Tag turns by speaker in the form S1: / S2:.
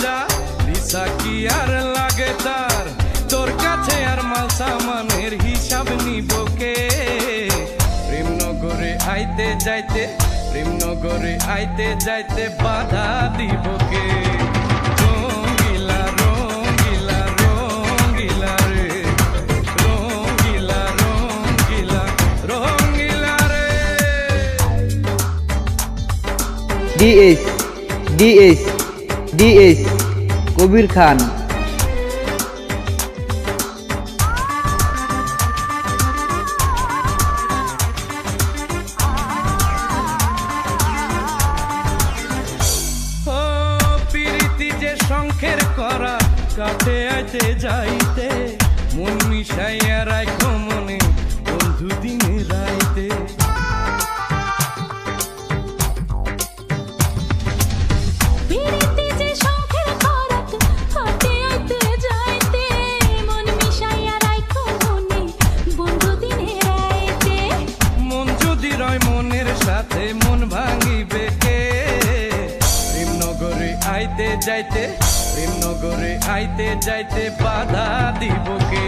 S1: যা ভিসা কি আর লাগে তার, তোর কাছে আর মাল সামানের হিসাব নিব কে? প্রেমনগরে আইতে যাইতে, প্রেমনগরে আইতে যাইতে বাধা দিব কে? রঙ্গিলা রঙ্গিলা রঙ্গিলা রে, রঙ্গিলা রঙ্গিলা রঙ্গিলা রে।
S2: DS DS DS Kabir Khan.
S1: শঙ্খের করা কাছে আইতে যাইতে, মন মিশাইয়া রাখো মনে বন্ধু দিনে রাইতে। মন যদি রয় মনের সাথে মন ভাঙিবে কে? প্রেমনগরে আইতে যাইতে, প্রেমনগরে আইতে যাইতে বাধা দিব কে?